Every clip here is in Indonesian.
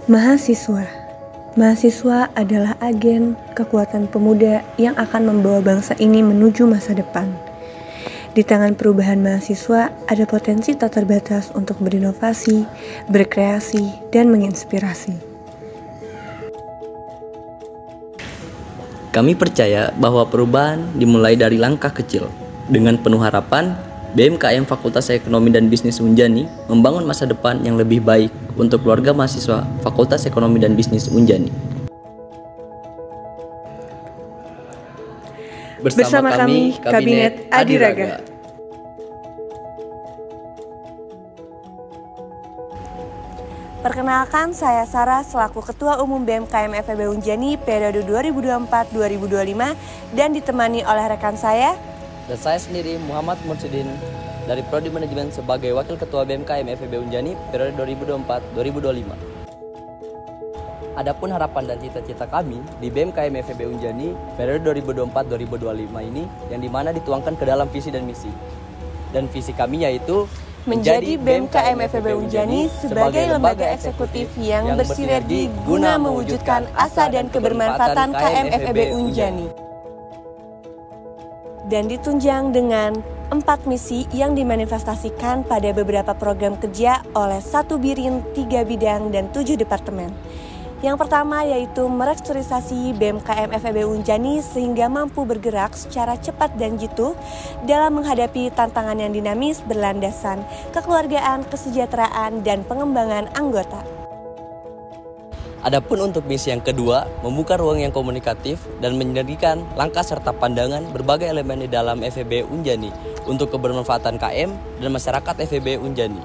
Mahasiswa. Mahasiswa adalah agen kekuatan pemuda yang akan membawa bangsa ini menuju masa depan. Di tangan perubahan mahasiswa ada potensi tak terbatas untuk berinovasi, berkreasi, dan menginspirasi. Kami percaya bahwa perubahan dimulai dari langkah kecil. Dengan penuh harapan, BMKM Fakultas Ekonomi dan Bisnis Unjani membangun masa depan yang lebih baik untuk keluarga mahasiswa Fakultas Ekonomi dan Bisnis Unjani. Bersama kami, Kabinet Adiraga. Perkenalkan, saya Sarah selaku Ketua Umum BMKM FEB Unjani periode 2024-2025 dan ditemani oleh rekan saya. Dan saya sendiri Muhammad Mursidin dari Prodi Manajemen sebagai Wakil Ketua BMKM FEB Unjani periode 2024-2025. Adapun harapan dan cita-cita kami di BMKM FEB Unjani periode 2024-2025 ini yang dimana dituangkan ke dalam visi dan misi. Dan visi kami yaitu menjadi BMKM FEB Unjani sebagai lembaga eksekutif yang bersinergi guna mewujudkan asa dan kebermanfaatan KM FEB Unjani. Dan ditunjang dengan 4 misi yang dimanifestasikan pada beberapa program kerja oleh 1 birin, 3 bidang, dan 7 departemen. Yang pertama yaitu merestrukturisasi BMKM FEB Unjani sehingga mampu bergerak secara cepat dan jitu dalam menghadapi tantangan yang dinamis berlandasan kekeluargaan, kesejahteraan, dan pengembangan anggota. Adapun untuk misi yang kedua, membuka ruang yang komunikatif dan menyediakan langkah serta pandangan berbagai elemen di dalam FEB Unjani untuk kebermanfaatan KM dan masyarakat FEB Unjani.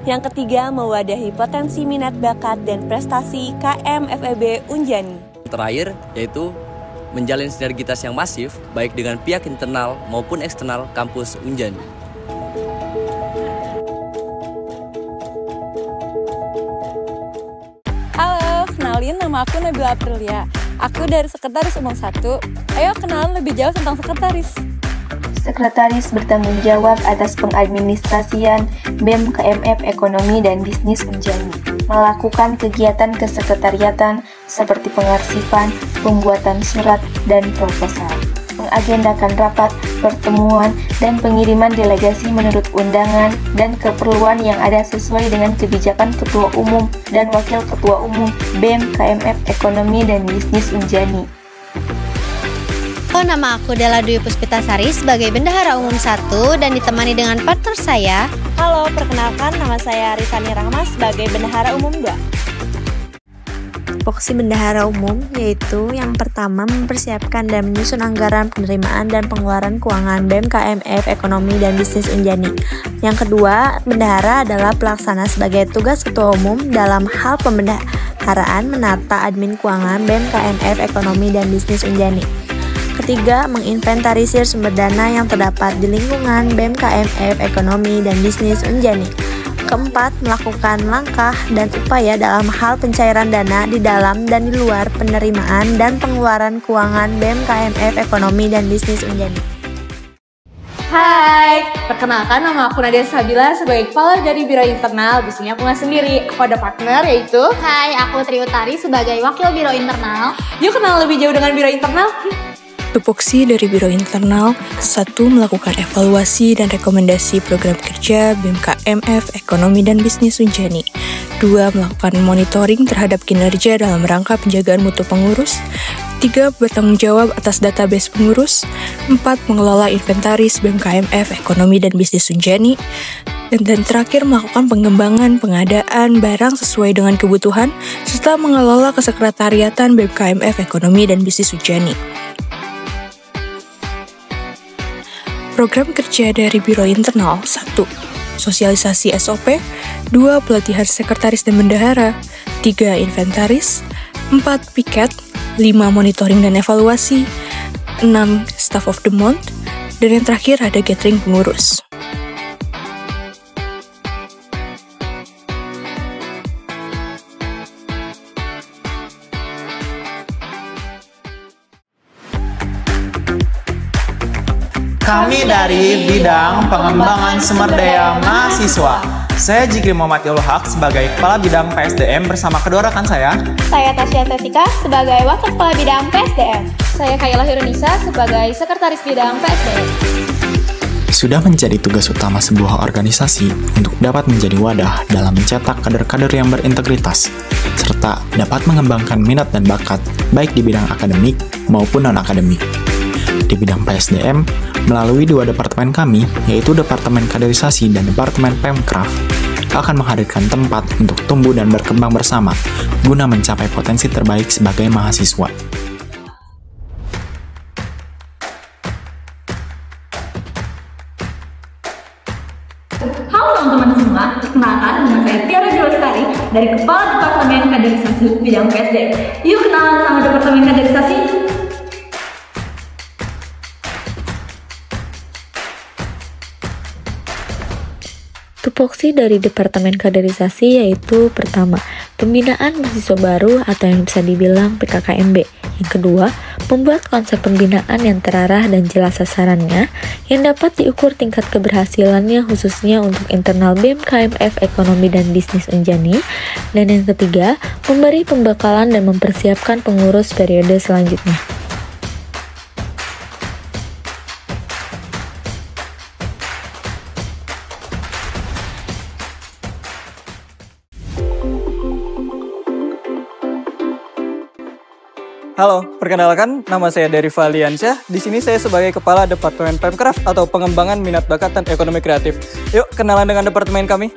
Yang ketiga, mewadahi potensi minat bakat dan prestasi KM FEB Unjani. Terakhir, yaitu menjalin sinergitas yang masif baik dengan pihak internal maupun eksternal kampus Unjani. Halo, kenalin nama aku Nabila Aprilia. Aku dari Sekretaris Umum 1. Ayo kenalan lebih jauh tentang sekretaris. Sekretaris bertanggung jawab atas pengadministrasian BMKMF Ekonomi dan Bisnis Unjani, melakukan kegiatan kesekretariatan seperti pengarsipan, pembuatan surat, dan proposal, mengagendakan rapat, pertemuan, dan pengiriman delegasi menurut undangan dan keperluan yang ada sesuai dengan kebijakan Ketua Umum dan Wakil Ketua Umum BMKMF Ekonomi dan Bisnis Unjani. Nama aku Della Dwi Puspitasari sebagai Bendahara Umum 1 dan ditemani dengan partner saya. Halo, perkenalkan nama saya Rifani Rahma sebagai Bendahara Umum 2. Tupoksi Bendahara Umum yaitu yang pertama mempersiapkan dan menyusun anggaran penerimaan dan pengeluaran keuangan BMKMF Ekonomi dan Bisnis Unjani. Yang kedua, Bendahara adalah pelaksana sebagai tugas Ketua Umum dalam hal pembendaharaan menata admin keuangan BMKMF Ekonomi dan Bisnis Unjani. Ketiga, menginventarisir sumber dana yang terdapat di lingkungan BMKMF Ekonomi dan Bisnis Unjani. Keempat, melakukan langkah dan upaya dalam hal pencairan dana di dalam dan di luar penerimaan dan pengeluaran keuangan BMKMF Ekonomi dan Bisnis Unjani. Hai, perkenalkan nama aku Nadia Sabila sebagai kepala dari Biro Internal. Di sini aku nggak sendiri, aku ada partner yaitu. Hai, aku Tri Utari sebagai Wakil Biro Internal. Yuk kenal lebih jauh dengan Biro Internal. Tupoksi dari Biro Internal, 1. Melakukan evaluasi dan rekomendasi program kerja BMKMF Ekonomi dan Bisnis Unjani. 2. Melakukan monitoring terhadap kinerja dalam rangka penjagaan mutu pengurus. 3. Bertanggung jawab atas database pengurus. 4. Mengelola inventaris BMKMF Ekonomi dan Bisnis Unjani. Dan terakhir, melakukan pengembangan pengadaan barang sesuai dengan kebutuhan, serta mengelola kesekretariatan BMKMF Ekonomi dan Bisnis Unjani. Program kerja dari Biro Internal: 1. Sosialisasi SOP. 2. Pelatihan sekretaris dan bendahara. 3. Inventaris. 4. Piket. 5. Monitoring dan evaluasi. 6. Staff of the month. Dan yang terakhir ada gathering pengurus. Kami dari bidang pengembangan sumber daya mahasiswa. Saya Jikri Muhammad Ilhaq sebagai Kepala Bidang PSDM bersama kedua rekan saya. Saya Tasya Tetika sebagai Wakil Kepala Bidang PSDM. Saya Kayla Hirunisa sebagai Sekretaris Bidang PSDM. Sudah menjadi tugas utama sebuah organisasi untuk dapat menjadi wadah dalam mencetak kader-kader yang berintegritas, serta dapat mengembangkan minat dan bakat baik di bidang akademik maupun non-akademik. Di bidang PSDM, melalui 2 departemen kami, yaitu Departemen Kaderisasi dan Departemen Pemkraf, akan menghadirkan tempat untuk tumbuh dan berkembang bersama guna mencapai potensi terbaik sebagai mahasiswa. Halo teman-teman semua, kenalkan dengan saya Tiara Jolestari dari Kepala Departemen Kaderisasi bidang PSDM. Yuk kenalan sama Departemen Kaderisasi. Tupoksi dari Departemen Kaderisasi yaitu pertama, pembinaan mahasiswa baru atau yang bisa dibilang PKKMB. Yang kedua, membuat konsep pembinaan yang terarah dan jelas sasarannya yang dapat diukur tingkat keberhasilannya khususnya untuk internal BEM KMF Ekonomi dan Bisnis Unjani. Dan yang ketiga, memberi pembekalan dan mempersiapkan pengurus periode selanjutnya. Halo, perkenalkan nama saya Dery Valiansyah. Di sini saya sebagai Kepala Departemen Pemkraf atau Pengembangan Minat Bakat dan Ekonomi Kreatif. Yuk, kenalan dengan departemen kami.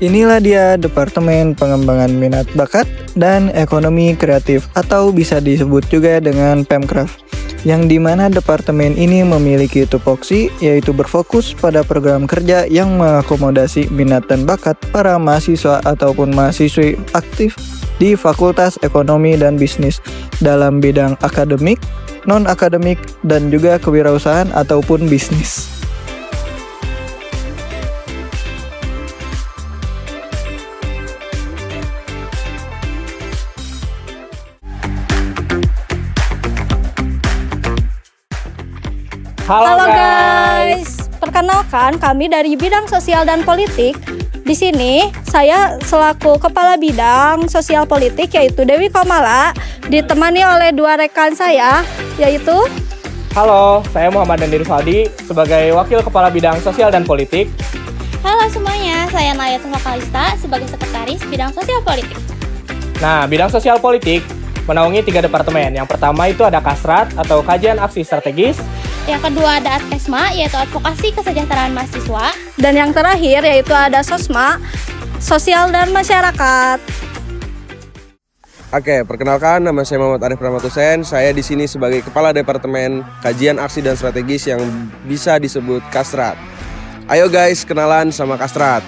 Inilah dia Departemen Pengembangan Minat Bakat dan Ekonomi Kreatif atau bisa disebut juga dengan Pemkraf. Yang dimana departemen ini memiliki tupoksi yaitu berfokus pada program kerja yang mengakomodasi minat dan bakat para mahasiswa ataupun mahasiswi aktif di Fakultas Ekonomi dan Bisnis dalam bidang akademik, non-akademik, dan juga kewirausahaan ataupun bisnis. Halo guys, perkenalkan kami dari bidang sosial dan politik. Di sini saya selaku Kepala Bidang Sosial Politik yaitu Dewi Komala, ditemani oleh 2 rekan saya yaitu. Halo, saya Muhammad Dandir Faldi sebagai Wakil Kepala Bidang Sosial dan Politik. Halo semuanya, saya Naya Tuha Kalista sebagai Sekretaris Bidang Sosial Politik. Nah, bidang sosial politik menaungi 3 departemen. Yang pertama itu ada Kasrat atau Kajian Aksi Strategis. Yang kedua ada Adkesma yaitu Advokasi Kesejahteraan Mahasiswa. Dan yang terakhir yaitu ada Sosma, Sosial dan Masyarakat. Oke, perkenalkan nama saya Muhammad Arif Rahmatusen. Saya di sini sebagai Kepala Departemen Kajian Aksi dan Strategis yang bisa disebut Kasrat. Ayo guys, kenalan sama Kasrat.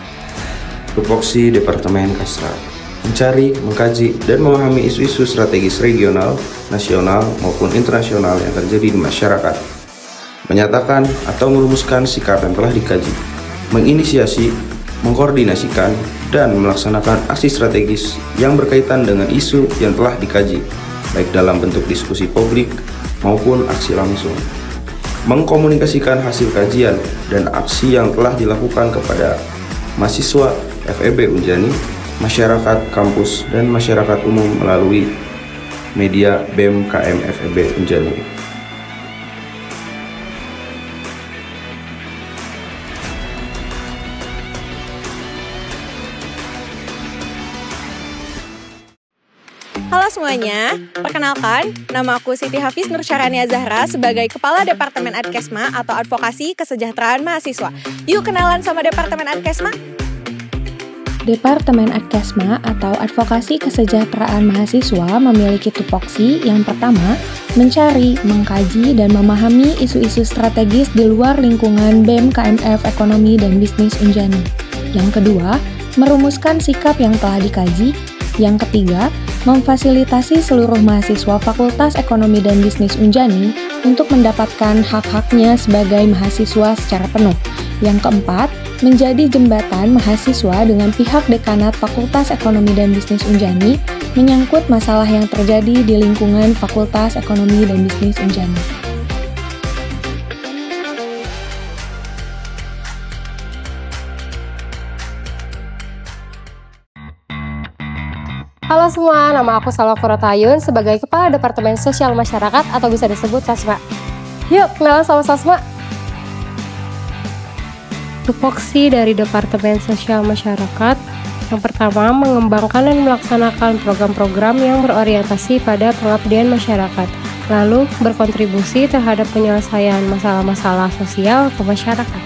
Tupoksi Departemen Kasrat mencari, mengkaji, dan memahami isu-isu strategis regional, nasional, maupun internasional yang terjadi di masyarakat. Menyatakan atau merumuskan sikap yang telah dikaji, menginisiasi, mengkoordinasikan, dan melaksanakan aksi strategis yang berkaitan dengan isu yang telah dikaji, baik dalam bentuk diskusi publik maupun aksi langsung. Mengkomunikasikan hasil kajian dan aksi yang telah dilakukan kepada mahasiswa FEB Unjani, masyarakat kampus, dan masyarakat umum melalui media BEM KM FEB Unjani. Halo semuanya, perkenalkan, nama aku Siti Hafiz Nur Syarania Zahra sebagai Kepala Departemen Adkesma atau Advokasi Kesejahteraan Mahasiswa. Yuk kenalan sama Departemen Adkesma. Departemen Adkesma atau Advokasi Kesejahteraan Mahasiswa memiliki tupoksi yang pertama, mencari, mengkaji, dan memahami isu-isu strategis di luar lingkungan BEM KMF Ekonomi dan Bisnis Unjani. Yang kedua, merumuskan sikap yang telah dikaji. Yang ketiga, memfasilitasi seluruh mahasiswa Fakultas Ekonomi dan Bisnis Unjani untuk mendapatkan hak-haknya sebagai mahasiswa secara penuh. Yang keempat, menjadi jembatan mahasiswa dengan pihak dekanat Fakultas Ekonomi dan Bisnis Unjani menyangkut masalah yang terjadi di lingkungan Fakultas Ekonomi dan Bisnis Unjani. Halo semua, nama aku Salwa Kurotayun sebagai Kepala Departemen Sosial Masyarakat atau bisa disebut Sasma. Yuk, kenalan sama Sasma. Tupoksi dari Departemen Sosial Masyarakat yang pertama mengembangkan dan melaksanakan program-program yang berorientasi pada pengabdian masyarakat, lalu berkontribusi terhadap penyelesaian masalah-masalah sosial ke masyarakat.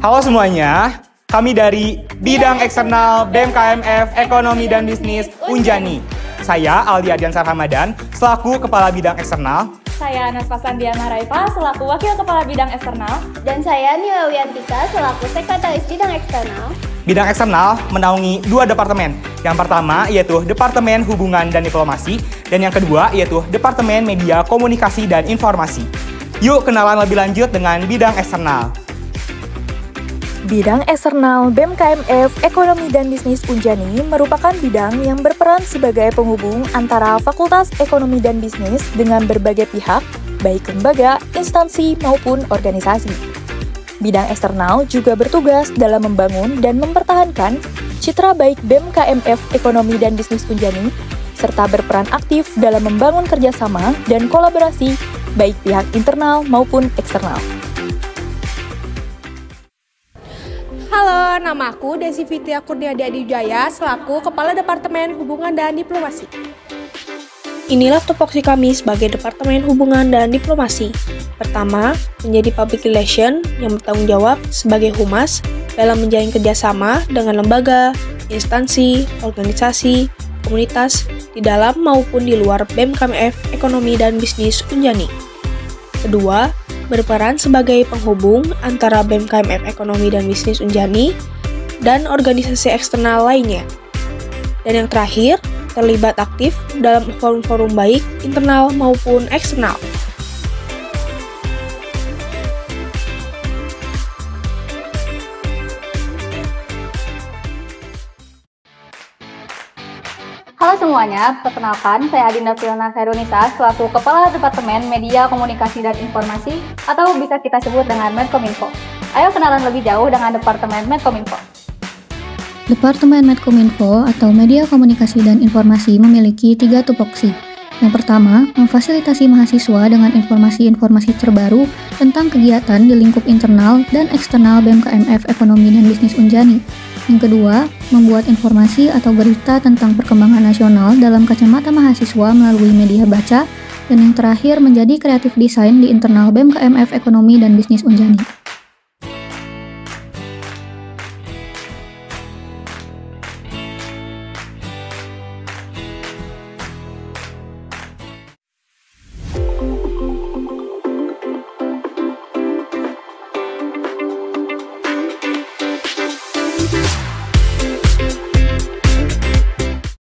Halo semuanya, kami dari Bidang Eksternal BEM KMF Ekonomi dan Bisnis Unjani. Saya Aldi Ardiansar Hamadan, selaku Kepala Bidang Eksternal. Saya Nasfa Diana Raifa, selaku Wakil Kepala Bidang Eksternal. Dan saya Nila Wiantika, selaku Sekretaris Bidang Eksternal. Bidang Eksternal menaungi 2 departemen. Yang pertama yaitu Departemen Hubungan dan Diplomasi, dan yang kedua yaitu Departemen Media Komunikasi dan Informasi. Yuk kenalan lebih lanjut dengan Bidang Eksternal. Bidang Eksternal BEM KMF Ekonomi dan Bisnis Unjani merupakan bidang yang berperan sebagai penghubung antara Fakultas Ekonomi dan Bisnis dengan berbagai pihak, baik lembaga, instansi, maupun organisasi. Bidang eksternal juga bertugas dalam membangun dan mempertahankan citra baik BEM KMF Ekonomi dan Bisnis Unjani, serta berperan aktif dalam membangun kerjasama dan kolaborasi baik pihak internal maupun eksternal. Halo, nama aku Desi Fitria Kurniadi Adijaya selaku Kepala Departemen Hubungan dan Diplomasi. Inilah tupoksi kami sebagai Departemen Hubungan dan Diplomasi. Pertama, menjadi Public Relation yang bertanggung jawab sebagai humas dalam menjalin kerjasama dengan lembaga, instansi, organisasi, komunitas di dalam maupun di luar BEM KMF Ekonomi dan Bisnis Unjani. Kedua, berperan sebagai penghubung antara BEM KMF Ekonomi dan Bisnis Unjani dan organisasi eksternal lainnya. Dan yang terakhir, terlibat aktif dalam forum-forum baik internal maupun eksternal. Halo semuanya, perkenalkan saya Adinda Fiona Khairunisa selaku Kepala Departemen Media Komunikasi dan Informasi atau bisa kita sebut dengan Medkominfo. Ayo kenalan lebih jauh dengan Departemen Medkominfo. Departemen Medkominfo atau Media Komunikasi dan Informasi memiliki 3 tupoksi. Yang pertama, memfasilitasi mahasiswa dengan informasi-informasi terbaru tentang kegiatan di lingkup internal dan eksternal BEM KMF Ekonomi dan Bisnis Unjani. Yang kedua, membuat informasi atau berita tentang perkembangan nasional dalam kacamata mahasiswa melalui media baca. Dan yang terakhir, menjadi kreatif desain di internal BEM KMF Ekonomi dan Bisnis Unjani.